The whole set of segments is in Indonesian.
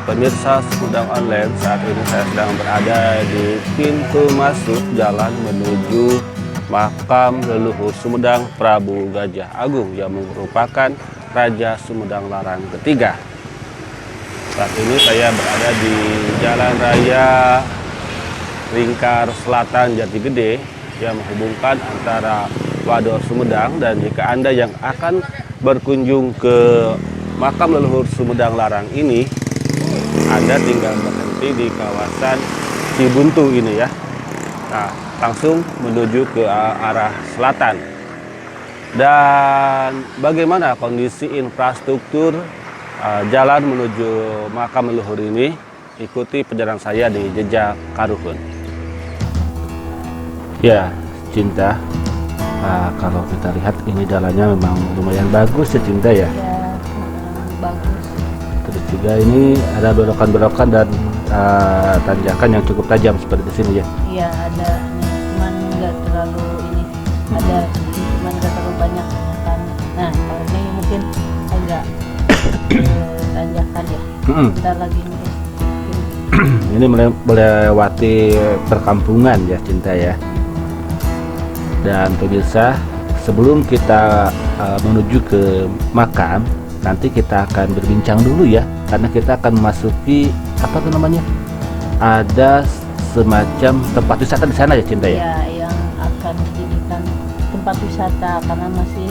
Pemirsa Sumedang Online, saat ini saya sedang berada di pintu masuk jalan menuju makam leluhur Sumedang Prabu Gajah Agung yang merupakan Raja Sumedang Larang ketiga. Saat ini saya berada di Jalan Raya Lingkar Selatan Jatigede yang menghubungkan antara Waduk Sumedang, dan jika Anda yang akan berkunjung ke makam leluhur Sumedang Larang ini, Anda tinggal berhenti di kawasan Cibuntu ini ya. Nah, langsung menuju ke arah selatan. Dan bagaimana kondisi infrastruktur jalan menuju makam leluhur ini? Ikuti perjalanan saya di Jejak Karuhun. Ya, Cinta. Kalau kita lihat ini jalannya memang lumayan bagus ya, Cinta ya. Ya, bagus. Terus juga ini ada belokan-belokan dan tanjakan yang cukup tajam seperti di sini ya. Iya, ada nih, cuman nggak terlalu ini. Ada cuman nggak terlalu banyak kan. Nah, kalau ini mungkin agak tanjakan ya. Bentar lagi nih. Ini melewati perkampungan ya, Cinta ya. Dan pemirsa, sebelum kita menuju ke makam, nanti kita akan berbincang dulu ya, karena kita akan memasuki apa tuh namanya? Ada semacam tempat wisata di sana ya, Cinta ya? Ya, yang akan dijadikan tempat wisata karena masih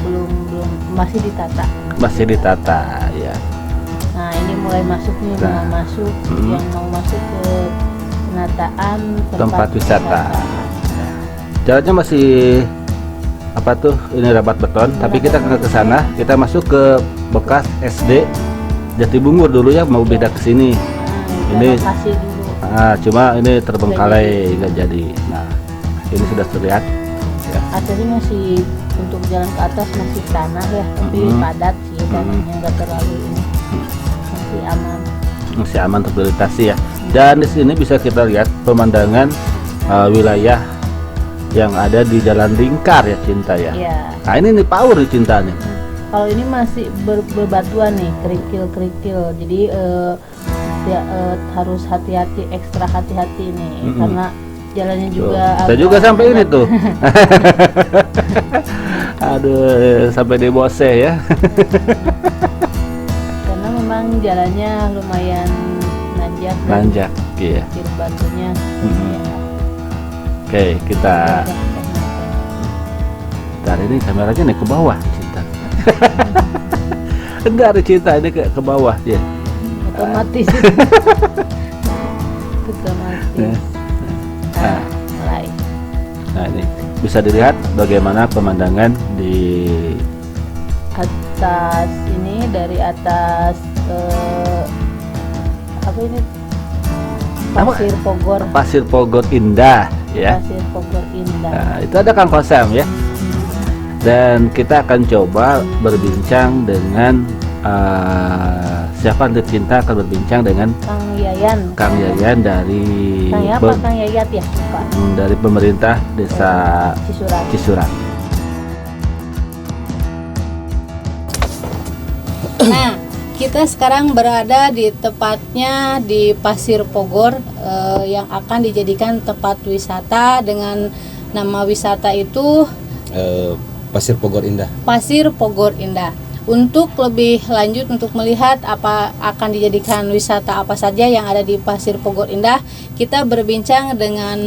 belum masih ditata. Masih ditata ya. Nah, ini mulai masuk nih, Nah, mau masuk yang mau masuk ke penataan tempat wisata. Jalannya masih apa tuh? Ini rabat beton, tapi kita nggak ke sana. Kita masuk ke bekas SD Jatibungur dulu ya, mau beda ke sini. Ini lokasi dulu. Cuma ini terbengkalai nggak jadi. Nah, ini sudah terlihat. Ya. Atasnya masih untuk jalan ke atas masih tanah ya, tapi padat sih, tanahnya nggak terlalu ini, masih aman. Masih aman untuk dilintasi ya. Dan di sini bisa kita lihat pemandangan wilayah yang ada di Jalan Lingkar ya, Cinta ya. Iya. Nah, ini nih power nih, Cinta nih. Kalau ini masih berbatuan nih, kerikil-kerikil. Jadi harus hati-hati, ekstra hati-hati nih, karena jalannya juga Saya juga sampai ini tuh. Aduh, sampai di Bose ya. Karena memang jalannya lumayan nanjak. Nanjak, iya. Batunya. Oke, kita dari ini kameranya nih ke bawah, Cinta. Enggak ada, Cinta, ini ke bawah ya. Otomatis. Otomatis. Mulai. Nah, ini bisa dilihat bagaimana pemandangan di Atas ini, dari atas apa ini? Pasir Pogor. Pasir Pogor Indah ya. Pasir Pogor Indah. Nah, itu ada Kang Kosam ya. Dan kita akan coba berbincang dengan siapa nanti, Cinta akan berbincang dengan Kang Yayan. Kang Yayan dari Kang Yayat ya, Pak. Dari pemerintah Desa Cisurat. Nah, kita sekarang berada di tepatnya di Pasir Pogor yang akan dijadikan tempat wisata dengan nama wisata itu Pasir Pogor Indah. Pasir Pogor Indah. Untuk lebih lanjut, untuk melihat apa akan dijadikan wisata apa saja yang ada di Pasir Pogor Indah, kita berbincang dengan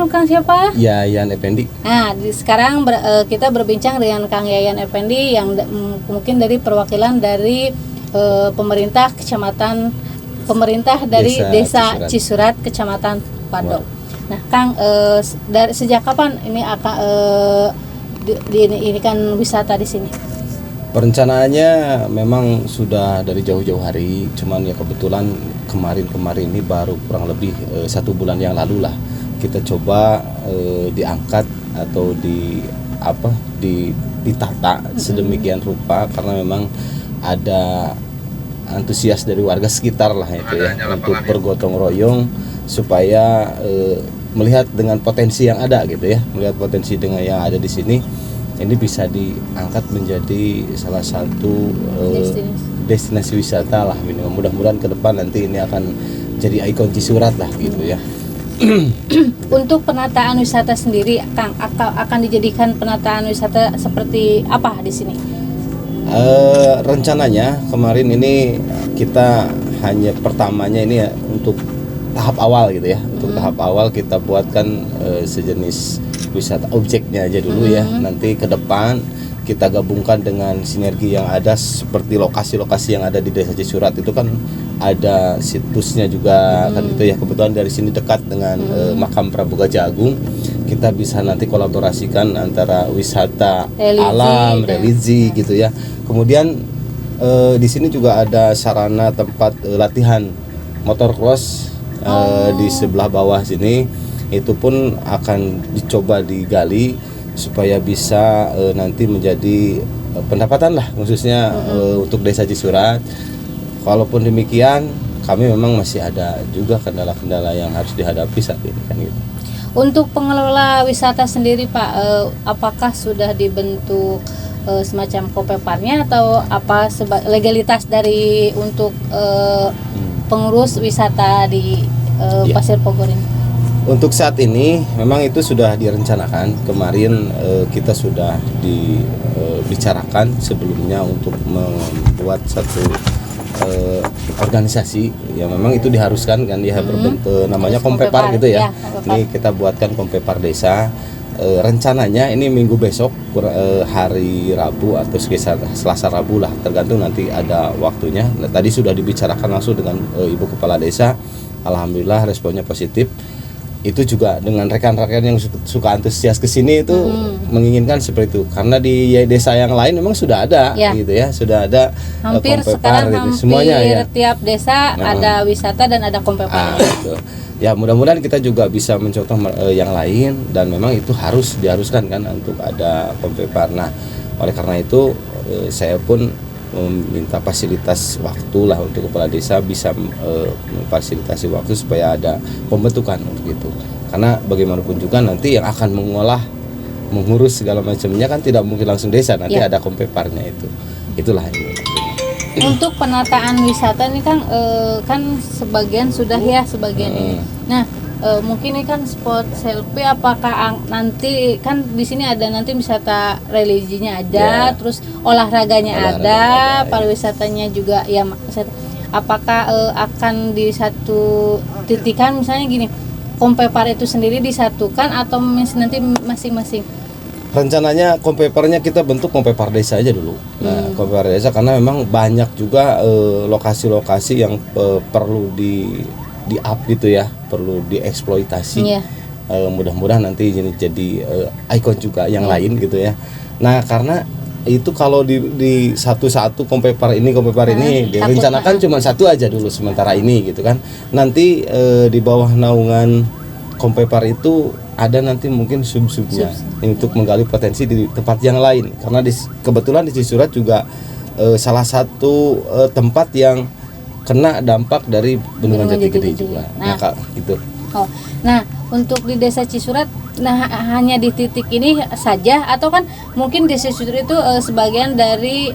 Kang siapa? Yayan Effendi. Nah, sekarang kita berbincang dengan Kang Yayan Effendi yang mungkin dari perwakilan dari pemerintah dari Desa Cisurat, Kecamatan Padok. Nah, Kang, dari sejak kapan ini akan ini kan wisata di sini? Perencanaannya memang sudah dari jauh-jauh hari, cuman ya kebetulan kemarin ini baru kurang lebih 1 bulan yang lalu lah kita coba diangkat atau ditata sedemikian rupa, karena memang ada antusias dari warga sekitar lah itu ya, untuk bergotong royong supaya melihat dengan potensi yang ada gitu ya, melihat potensi dengan yang ada di sini. ini bisa diangkat menjadi salah satu destinasi wisata lah. Mudah-mudahan ke depan nanti ini akan jadi ikon Cisurat lah gitu ya. Untuk penataan wisata sendiri, Kang, akan dijadikan penataan wisata seperti apa di sini? Rencananya kemarin ini kita hanya pertamanya ini ya untuk tahap awal gitu ya. Untuk tahap awal kita buatkan sejenis wisata objeknya aja dulu ya. Nanti ke depan kita gabungkan dengan sinergi yang ada seperti lokasi-lokasi yang ada di Desa Cisurat itu kan ada situsnya juga kan gitu ya. Kebetulan dari sini dekat dengan makam Prabu Gajah Agung. Kita bisa nanti kolaborasikan antara wisata alam, religi gitu ya. Kemudian di sini juga ada sarana tempat latihan motor cross di sebelah bawah sini. Itu pun akan dicoba digali supaya bisa nanti menjadi pendapatan lah khususnya untuk Desa Cisurat. Walaupun demikian kami memang masih ada juga kendala-kendala yang harus dihadapi saat ini kan gitu. Untuk pengelola wisata sendiri Pak, apakah sudah dibentuk semacam kopeparnya atau apa legalitas dari untuk pengurus wisata di Pasir Pogor ini? Untuk saat ini memang itu sudah direncanakan. Kemarin kita sudah dibicarakan sebelumnya untuk membuat satu organisasi yang memang itu diharuskan kan ya berbentuk namanya Kompepar gitu ya. Ini kita buatkan Kompepar Desa. Rencananya ini minggu besok hari Rabu atau sekitar Selasa Rabu lah, tergantung nanti ada waktunya. Nah, tadi sudah dibicarakan langsung dengan Ibu Kepala Desa. Alhamdulillah responnya positif. Itu juga dengan rekan-rekan yang suka antusias ke sini itu menginginkan seperti itu, karena di desa yang lain memang sudah ada gitu ya, sudah ada hampir Kompepar sekarang gitu. hampir Semuanya ya, tiap desa ada wisata dan ada Kompepar. Gitu. Ya mudah-mudahan kita juga bisa mencontoh yang lain, dan memang itu diharuskan kan untuk ada Kompepar. Nah oleh karena itu saya pun meminta fasilitas waktu lah untuk kepala desa bisa memfasilitasi waktu supaya ada pembentukan untuk itu, karena bagaimanapun juga nanti yang akan mengolah mengurus segala macamnya kan tidak mungkin langsung desa, nanti ada Kompeparnya itulah ini. Untuk penataan wisata ini kan sebagian sudah ya sebagian ini. Nah mungkin ini kan spot selfie, apakah nanti kan di sini ada nanti wisata religinya ada, terus olahraganya ada, pariwisatanya juga ya. Apakah akan di satu titikan misalnya gini, Kompepar itu sendiri disatukan atau nanti masing-masing? Rencananya Kompeparnya kita bentuk Kompepar Desa aja dulu. Nah, Kompepar Desa karena memang banyak juga lokasi-lokasi yang perlu di-up gitu ya, perlu dieksploitasi. Mudah-mudahan nanti jadi ikon juga yang lain gitu ya. Nah karena itu kalau di satu-satu Kompepar ini direncanakan cuma satu aja dulu sementara ini gitu kan. Nanti di bawah naungan Kompepar itu ada nanti mungkin sub-subnya untuk menggali potensi di tempat yang lain, karena kebetulan di Cisurat juga salah satu tempat yang kena dampak dari bendungan Jati Gede juga. Nah itu. Nah untuk di Desa Cisurat, hanya di titik ini saja atau kan mungkin Desa Cisurat itu sebagian dari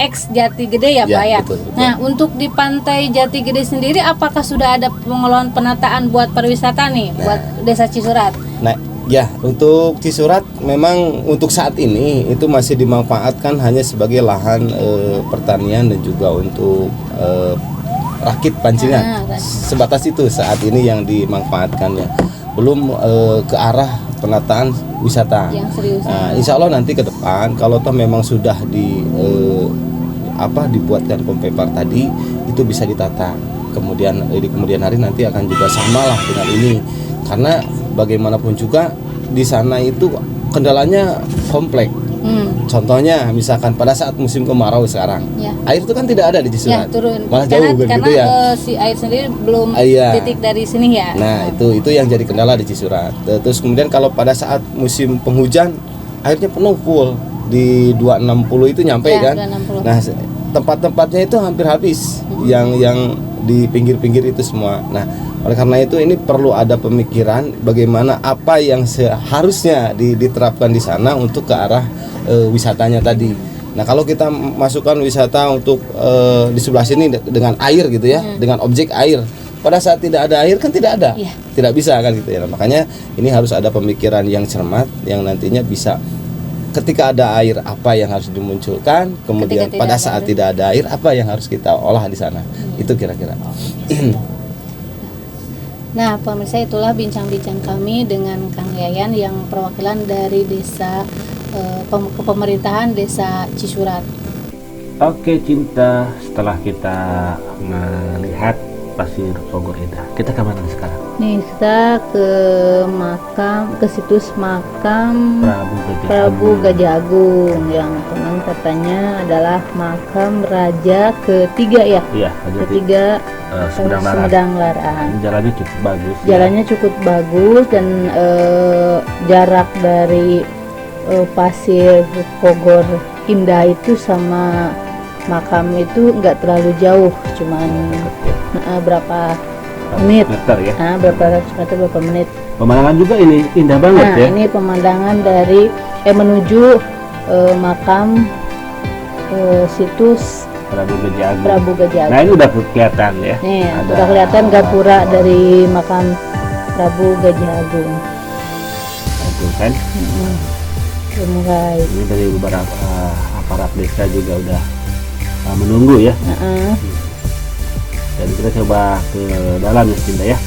ex Jati Gede ya Pak ya. Betul. Nah untuk di pantai Jati Gede sendiri apakah sudah ada pengelolaan penataan buat pariwisata nih buat Desa Cisurat? Nah ya, untuk Cisurat memang untuk saat ini itu masih dimanfaatkan hanya sebagai lahan pertanian dan juga untuk rakit pancingan. Sebatas itu saat ini yang dimanfaatkannya, belum ke arah penataan wisata. Insya Allah nanti ke depan kalau toh memang sudah dibuatkan Kompepar tadi, itu bisa ditata. Kemudian di kemudian hari nanti akan juga sama lah dengan ini, karena bagaimanapun juga di sana itu kendalanya kompleks. Contohnya misalkan pada saat musim kemarau sekarang, air itu kan tidak ada di Cisurat, malah jauh gitu ya. Si air sendiri belum titik dari sini ya. Nah itu yang jadi kendala di Cisurat. Terus kemudian kalau pada saat musim penghujan airnya penuh full di 260 itu nyampe kan. 260. Nah tempat-tempatnya itu hampir habis. Yang di pinggir-pinggir itu semua. Nah, oleh karena itu ini perlu ada pemikiran bagaimana apa yang seharusnya diterapkan di sana untuk ke arah wisatanya tadi. Nah, kalau kita masukkan wisata untuk di sebelah sini dengan air gitu ya, dengan objek air. Pada saat tidak ada air kan tidak ada, tidak bisa kan gitu ya. Nah, makanya ini harus ada pemikiran yang cermat yang nantinya bisa ketika ada air apa yang harus dimunculkan, kemudian pada saat tidak ada air apa yang harus kita olah di sana. Itu kira-kira. Nah, pemirsa, itulah bincang-bincang kami dengan Kang Yayan yang perwakilan dari desa kepemerintahan Desa Cisurat. Oke Cinta, setelah kita melihat Pasir Pogor Indah, kita ke mana sekarang? Nih, kita ke situs makam Prabu Gajah Agung yang konon katanya adalah makam raja ketiga ya. Iya, ketiga Sumedang Larang. Jalannya cukup bagus. Jalannya cukup bagus dan jarak dari Pasir Pogor Indah itu sama makam itu nggak terlalu jauh, cuman berapa menit meter ya? Berapa ratus meter, berapa menit. Pemandangan juga ini indah banget ya. Ini pemandangan dari menuju makam situs Prabu Gajah Agung. Nah, ini udah kelihatan ya. Nih, udah kelihatan gapura dari makam Prabu Gajah Agung. Itu kan. Mulai. Ini dari beberapa aparat desa juga udah menunggu ya. Dan kita coba ke dalam ya Cinta ya.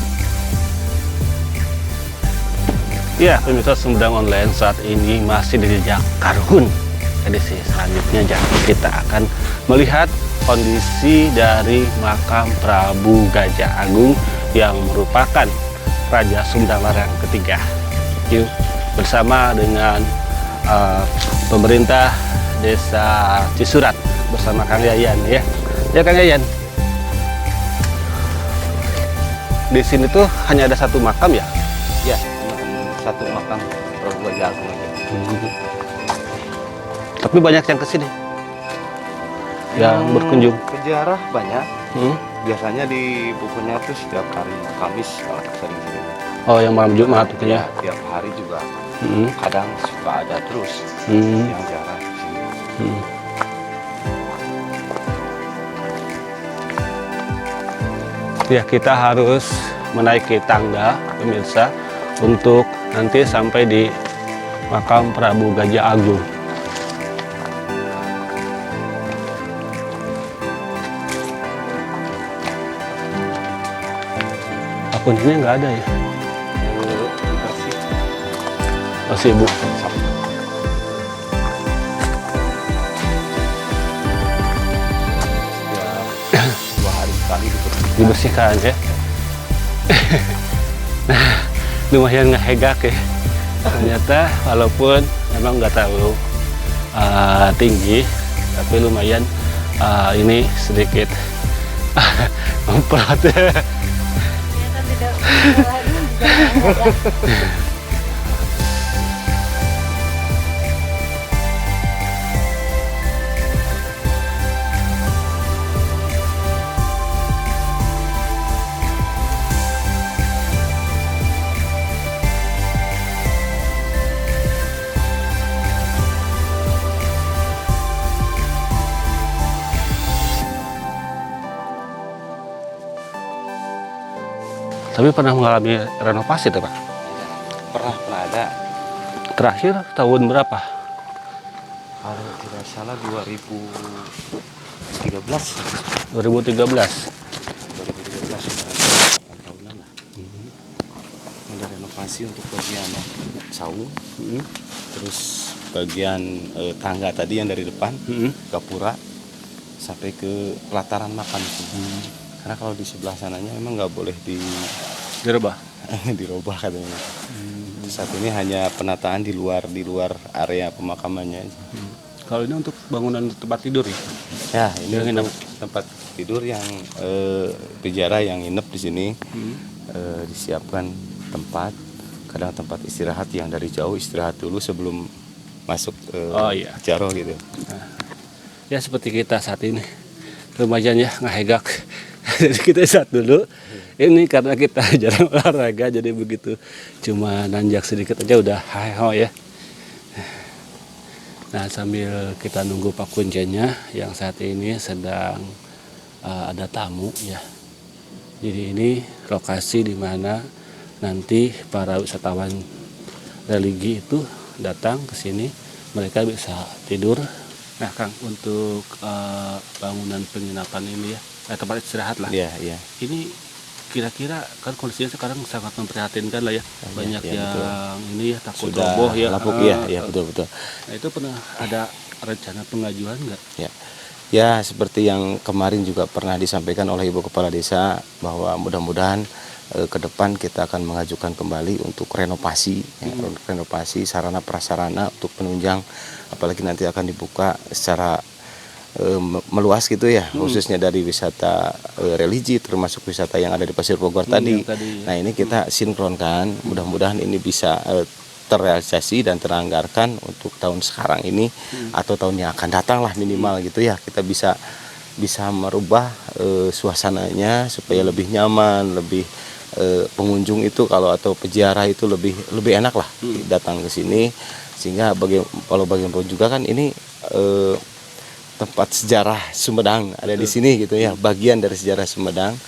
Ya, pemirsa Sumedang Online saat ini masih di jejak Karhun. Edisi selanjutnya kita akan melihat kondisi dari makam Prabu Gajah Agung yang merupakan Raja Sumedang Larang ketiga. Yuk bersama dengan pemerintah Desa Cisurat bersama Kang Yayan ya. Ya Kang Yayan. Di sini tuh hanya ada satu makam ya? Ya, satu makam Prabu Gajah Agung aja. Tapi banyak yang kesini yang berkunjung. Peziarah banyak. Biasanya di bukunya tuh setiap hari Kamis kalau sering-sering. Oh, yang malam Jumat itu ya? Tiap hari juga. Kadang suka ada terus yang ziarah di sini. Ya, kita harus menaiki tangga pemirsa untuk nanti sampai di makam Prabu Gajah Agung. Akunnya nggak ada ya? Masih Bu. Ya, 2 hari sekali dibersihkan ya. Nah, lumayan ngehegak ya. Ternyata walaupun memang nggak terlalu tinggi, tapi lumayan ini sedikit memperot. Tapi pernah mengalami renovasi tuh Pak? Pernah ada. Terakhir tahun berapa? Kalau tidak salah 2013. 2013. 8 tahunan lah. Ada renovasi untuk bagian saung, terus bagian tangga tadi yang dari depan, gapura, sampai ke pelataran makan itu. Karena kalau di sebelah sananya memang nggak boleh dirubah dirubah katanya. Saat ini hanya penataan di luar area pemakamannya. Kalau ini untuk bangunan tempat tidur ya? Ya, ini untuk tempat tidur yang peziarah yang nginep di sini. Disiapkan tempat, kadang tempat istirahat yang dari jauh istirahat dulu sebelum masuk Jaro gitu. Ya seperti kita saat ini lumayan ya ngehegak Jadi kita istirahat dulu. Ini karena kita jarang olahraga jadi begitu cuma nanjak sedikit aja udah hayo ya. Nah sambil kita nunggu Pak Kuncennya yang saat ini sedang ada tamu ya. Jadi ini lokasi di mana nanti para wisatawan religi itu datang ke sini, mereka bisa tidur. Nah Kang, untuk bangunan penginapan ini ya, tempat istirahat lah. Iya, iya. Ini kira-kira kan kondisinya sekarang sangat memprihatinkan lah ya. Banyak ya, yang betul. ini ya takut Sudah roboh ya. lapuk ya, betul. Nah itu pernah ada rencana pengajuan nggak? Ya, seperti yang kemarin juga pernah disampaikan oleh Ibu Kepala Desa bahwa mudah-mudahan ke depan kita akan mengajukan kembali untuk renovasi, renovasi sarana prasarana untuk penunjang, apalagi nanti akan dibuka secara meluas gitu ya, khususnya dari wisata religi termasuk wisata yang ada di Pasir Bogor tadi. Ya. Nah ini kita sinkronkan, mudah-mudahan ini bisa terrealisasi dan teranggarkan untuk tahun sekarang ini atau tahun yang akan datang lah minimal gitu ya, kita bisa merubah suasananya supaya lebih nyaman, lebih pengunjung itu atau peziarah itu lebih enak lah datang ke sini, sehingga kalau bagaimanapun juga kan ini tempat sejarah Sumedang ada di sini gitu ya, bagian dari sejarah Sumedang.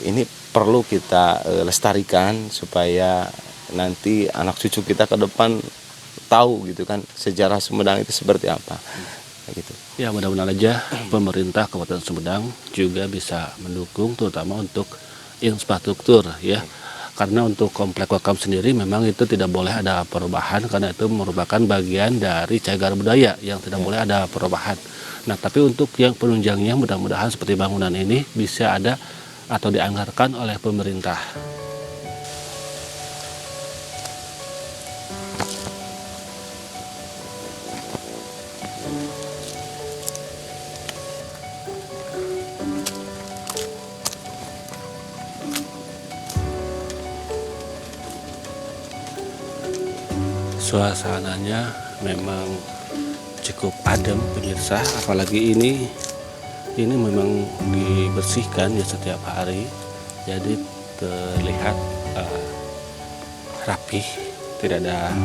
Ini perlu kita lestarikan supaya nanti anak cucu kita ke depan tahu gitu kan sejarah Sumedang itu seperti apa gitu. Ya mudah-mudahan aja pemerintah Kabupaten Sumedang juga bisa mendukung terutama untuk infrastruktur ya. Karena untuk komplek Wakam sendiri memang itu tidak boleh ada perubahan karena itu merupakan bagian dari cagar budaya yang tidak boleh ada perubahan. Nah tapi untuk yang penunjangnya mudah-mudahan seperti bangunan ini bisa ada atau dianggarkan oleh pemerintah. Suasananya memang cukup adem pemirsa, apalagi ini memang dibersihkan ya setiap hari, jadi terlihat rapih, tidak ada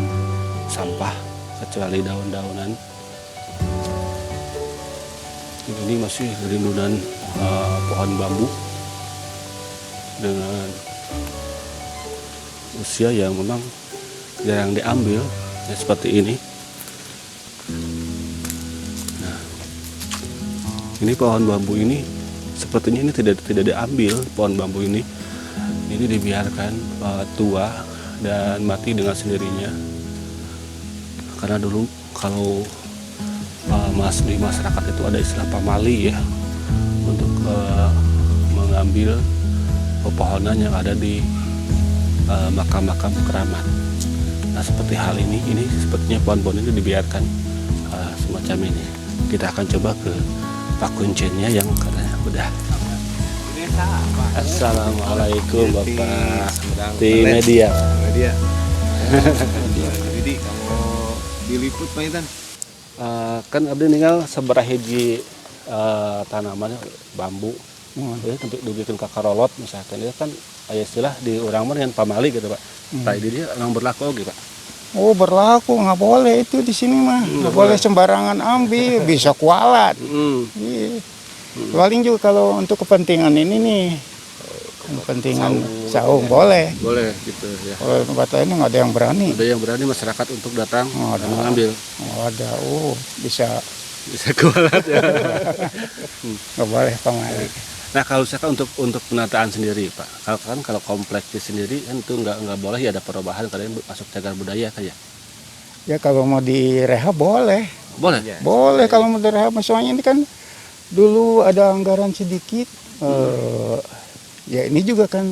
sampah kecuali daun-daunan. Ini masih rindunan pohon bambu dengan usia yang memang jarang diambil ya, seperti ini. Nah, ini pohon bambu ini sepertinya ini tidak diambil pohon bambu ini dibiarkan tua dan mati dengan sendirinya. Karena dulu kalau di masyarakat itu ada istilah pamali ya untuk mengambil pepohonan yang ada di makam-makam keramat. Nah seperti hal ini sepertinya pohon-pohon ini dibiarkan semacam ini. Kita akan coba ke Pak Kuncennya yang katanya udah. Assalamualaikum Bapak. Di media. Jadi kamu diliput Pak Intan? Kan abdi ninggal sabaraha hiji tanaman bambu. Ya tempat dugikeun ka karolot misalkan itu kan aya istilah di urang mah dengan pamali gitu Pak. Nah, dia memang berlaku oke Pak. Oh berlaku, nggak boleh itu di sini mah, nggak boleh sembarangan ambil, bisa kualat. Iya. Paling juga kalau untuk kepentingan ini nih, kepentingan saung boleh. Boleh gitu ya. Kalau tempat lain nggak ada yang berani. Ada yang berani masyarakat untuk datang dan mengambil. Oh, ada, bisa kualat ya. nggak boleh pamali. Nah kalau misalkan untuk penataan sendiri Pak, kalau kompleksnya sendiri kan itu nggak boleh ya ada perubahan karena masuk cagar budaya kan ya? Ya kalau mau direhab boleh. Boleh? Boleh kalau mau direhab, soalnya ini kan dulu ada anggaran sedikit. Ya ini juga kan,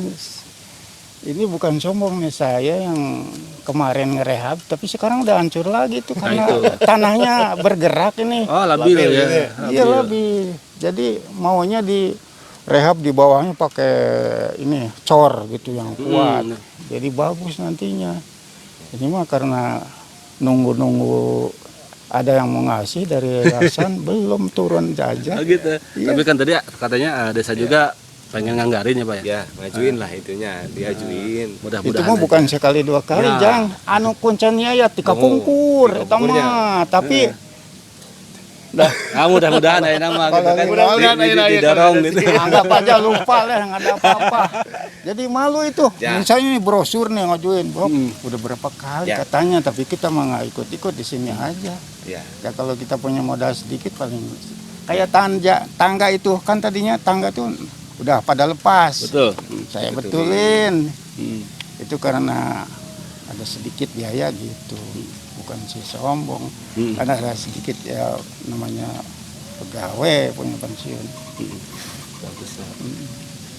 ini bukan sombong nih saya yang kemarin ngerehab, tapi sekarang udah hancur lagi tuh karena tanahnya bergerak ini. Oh labil ya? Iya labil. Jadi maunya di rehab di bawahnya pakai ini cor gitu yang kuat, jadi bagus nantinya. Ini mah karena nunggu ada yang mau ngasih dari yayasan belum turun saja. Oh gitu. Iya. Tapi kan tadi katanya desa juga pengen nganggarin ya Pak ya? Ya, ngajuin lah itunya, diajuin. Itu Mudah-mudahan mah aja. bukan sekali dua kali, Ya. Jang. Anu kuncinya ya tika pungkur, tika eta pungkurnya. mah. Tapi dah Mudah-mudahan ya nama Kalau gitu kan. mudah-mudahan Didorong gitu. anggap aja lupa lah, nggak ada apa-apa. Jadi malu itu. Ya. Misalnya ini brosur nih ngajuin, Bob, udah berapa kali Ya. katanya, tapi kita mah nggak ikut-ikut di sini aja. Ya. Ya kalau kita punya modal sedikit paling kayak tangga itu kan tadinya tangga tuh udah pada lepas. Betul. Saya betulin. Hmm. Itu karena ada sedikit biaya gitu. Bukan si sombong. Karena ada sedikit ya namanya pegawai punya pensiun. Bagus lah.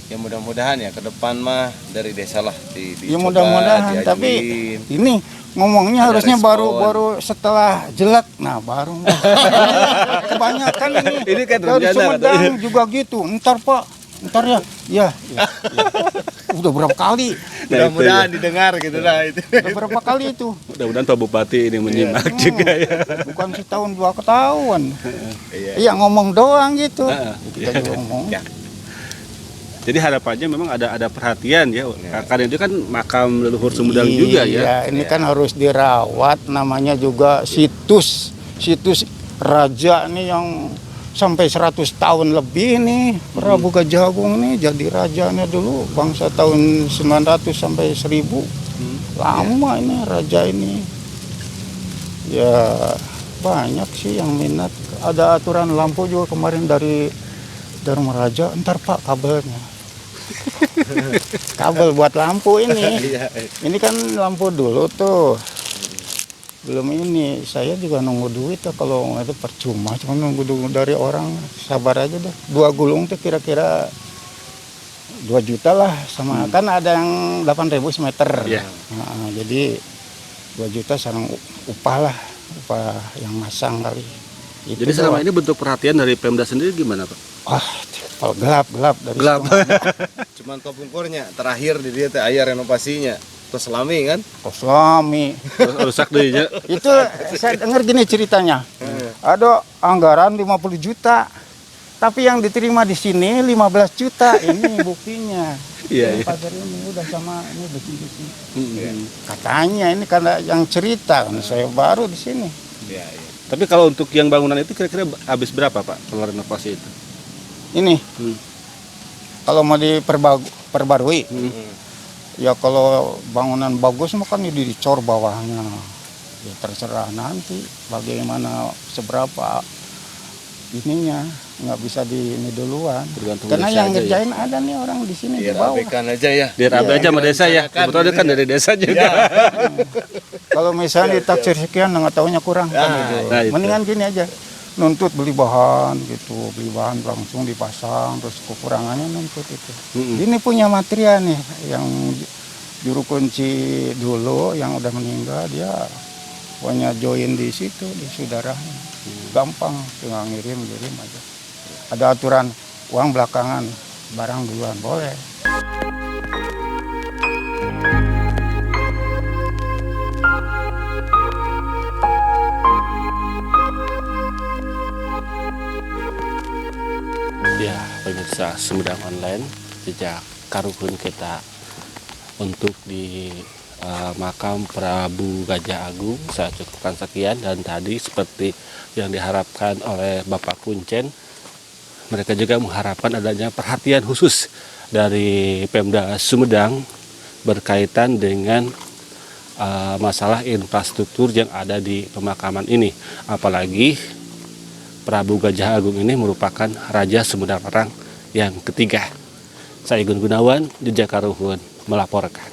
Ya mudah-mudahan ya ke depan mah dari desa lah Ya dicoba, mudah-mudahan, diajuin. tapi ini ngomongnya Ada harusnya respon. baru setelah jelek. Nah, baru. Kebanyakan ini. Ini kan dari rencana Sumedang katanya. juga gitu. Ntar Pak, ntar ya. Ya. Udah berapa kali? Mudah-mudahan didengar gitu lah itu. Udah berapa kali itu? Mudah-mudahan Pak Bupati ini menyimak juga ya. Bukan setahun 2 tahun. Iya. Iya ngomong doang gitu. Heeh. Kita juga ngomong. Ya. Jadi harapannya memang ada perhatian ya. Karena itu kan makam leluhur Sumedang juga ya. Iya, ini kan harus dirawat, namanya juga situs raja nih yang sampai 100 tahun lebih nih. Prabu Gajah Agung nih jadi rajanya dulu bangsa tahun 900 sampai 1000. Lama ini raja ini. Ya banyak sih yang minat. Ada aturan lampu juga kemarin dari Dharma Raja, ntar Pak kabelnya. Kabel buat lampu ini. Ini kan lampu dulu tuh. Belum ini, saya juga nunggu duit ya, kalau itu percuma, cuma nunggu duit dari orang, sabar aja deh. 2 gulung tuh kira-kira 2 juta lah, sama kan ada yang 8.000 semeter. Iya. Nah, jadi 2 juta sekarang upah lah, upah yang masang kali. Itu Jadi selama doang. ini bentuk perhatian dari Pemda sendiri gimana Pak? Kalau gelap dari Gelap. Cuman kopungkurnya terakhir di dia teh aya renovasinya. Terus selami kan? Islami. Rusak deh ya. Itu saya dengar gini ceritanya. Ada anggaran 50 juta. Tapi yang diterima di sini 15 juta. Ini buktinya. Iya, iya. Pasar ini udah sama ini besi-besi. Katanya ini karena yang cerita kan saya baru di sini. Iya, iya. Tapi kalau untuk yang bangunan itu kira-kira habis berapa Pak kalau renovasi itu? Ini Hmm. kalau mau diperbarui. Ya kalau bangunan bagus mah kan dicor bawahnya. Ya terserah nanti bagaimana seberapa ininya, nggak bisa di ini duluan. Tergantung Karena desa yang aja ya. ngerjain ada nih orang di sini di Biar bawah. abekan aja ya. Biar Iya, aja sama desa ya. Kebetulan kan dari desa juga. Kalau misalnya ditaksir sekian nggak tahunya kurang kan gitu. nah itu. Mendingan gini aja. Nuntut beli bahan gitu, beli bahan langsung dipasang, terus kekurangannya nuntut itu. Ini punya material nih yang juru kunci dulu yang udah meninggal, dia punya join di situ di saudaranya. Gampang, tinggal ngirim aja. Ada aturan uang belakangan, barang duluan boleh. Ya, pemirsa Sumedang Online, sejak karuhun kita untuk di makam Prabu Gajah Agung, saya cukupkan sekian. Dan tadi seperti yang diharapkan oleh Bapak Kuncen, mereka juga mengharapkan adanya perhatian khusus dari Pemda Sumedang berkaitan dengan masalah infrastruktur yang ada di pemakaman ini. Apalagi Prabu Gajah Agung ini merupakan Raja Sumedang Larang yang ketiga. Saya Igun Gunawan, Jejak Karuhun, melaporkan.